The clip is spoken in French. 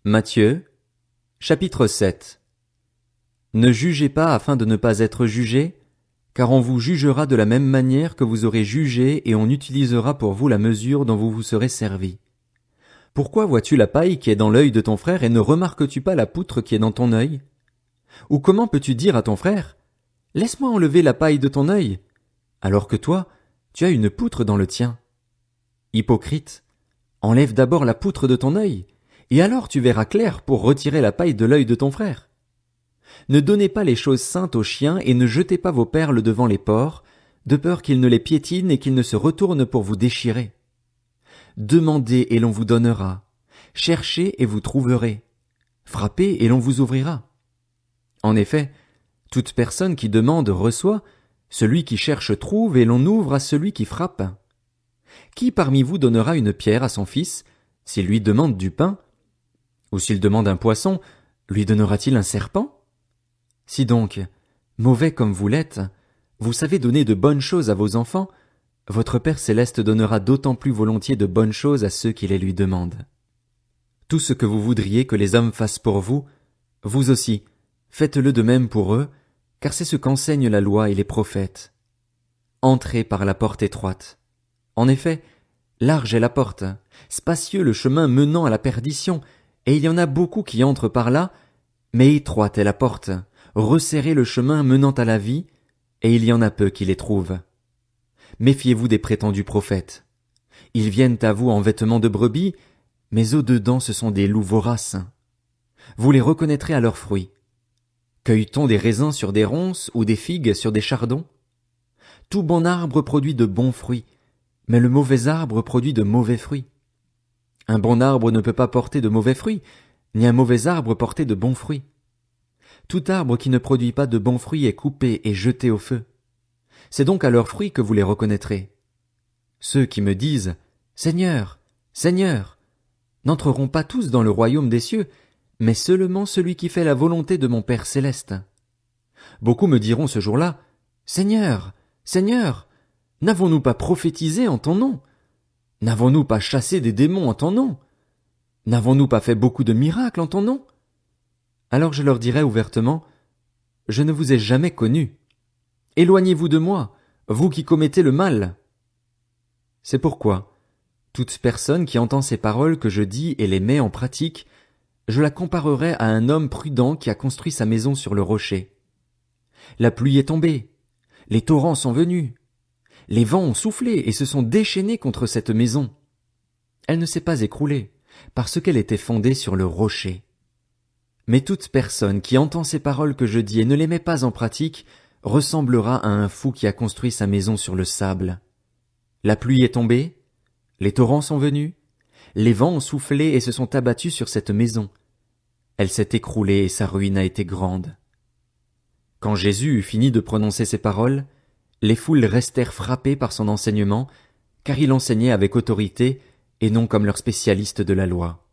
Matthieu, chapitre 7. Ne jugez pas afin de ne pas être jugés, car on vous jugera de la même manière que vous aurez jugé et on utilisera pour vous la mesure dont vous vous serez servi. Pourquoi vois-tu la paille qui est dans l'œil de ton frère et ne remarques-tu pas la poutre qui est dans ton œil? Ou comment peux-tu dire à ton frère, « Laisse-moi enlever la paille de ton œil » alors que toi, tu as une poutre dans le tien? Hypocrite, enlève d'abord la poutre de ton œil, et alors tu verras clair pour retirer la paille de l'œil de ton frère. Ne donnez pas les choses saintes aux chiens et ne jetez pas vos perles devant les porcs, de peur qu'ils ne les piétinent et qu'ils ne se retournent pour vous déchirer. Demandez et l'on vous donnera. Cherchez et vous trouverez. Frappez et l'on vous ouvrira. En effet, toute personne qui demande reçoit, celui qui cherche trouve et l'on ouvre à celui qui frappe. Qui parmi vous donnera une pierre à son fils, s'il lui demande du pain? Ou s'il demande un poisson, lui donnera-t-il un serpent? Si donc, mauvais comme vous l'êtes, vous savez donner de bonnes choses à vos enfants, votre Père céleste donnera d'autant plus volontiers de bonnes choses à ceux qui les lui demandent. Tout ce que vous voudriez que les hommes fassent pour vous, vous aussi, faites-le de même pour eux, car c'est ce qu'enseignent la loi et les prophètes. Entrez par la porte étroite. En effet, large est la porte, spacieux le chemin menant à la perdition, et il y en a beaucoup qui entrent par là, mais étroite est la porte, resserré le chemin menant à la vie, et il y en a peu qui les trouvent. Méfiez-vous des prétendus prophètes. Ils viennent à vous en vêtements de brebis, mais au-dedans ce sont des loups voraces. Vous les reconnaîtrez à leurs fruits. Cueille-t-on des raisins sur des ronces ou des figues sur des chardons? Tout bon arbre produit de bons fruits, mais le mauvais arbre produit de mauvais fruits. Un bon arbre ne peut pas porter de mauvais fruits, ni un mauvais arbre porter de bons fruits. Tout arbre qui ne produit pas de bons fruits est coupé et jeté au feu. C'est donc à leurs fruits que vous les reconnaîtrez. Ceux qui me disent « Seigneur, Seigneur » n'entreront pas tous dans le royaume des cieux, mais seulement celui qui fait la volonté de mon Père céleste. Beaucoup me diront ce jour-là « Seigneur, Seigneur, n'avons-nous pas prophétisé en ton nom? N'avons-nous pas chassé des démons en ton nom? N'avons-nous pas fait beaucoup de miracles en ton nom? » Alors je leur dirai ouvertement, « Je ne vous ai jamais connus. Éloignez-vous de moi, vous qui commettez le mal. » C'est pourquoi, toute personne qui entend ces paroles que je dis et les met en pratique, je la comparerai à un homme prudent qui a construit sa maison sur le rocher. La pluie est tombée, les torrents sont venus, les vents ont soufflé et se sont déchaînés contre cette maison. Elle ne s'est pas écroulée, parce qu'elle était fondée sur le rocher. Mais toute personne qui entend ces paroles que je dis et ne les met pas en pratique, ressemblera à un fou qui a construit sa maison sur le sable. La pluie est tombée, les torrents sont venus, les vents ont soufflé et se sont abattus sur cette maison. Elle s'est écroulée et sa ruine a été grande. Quand Jésus eut fini de prononcer ces paroles, les foules restèrent frappées par son enseignement, car il enseignait avec autorité et non comme leurs spécialistes de la loi.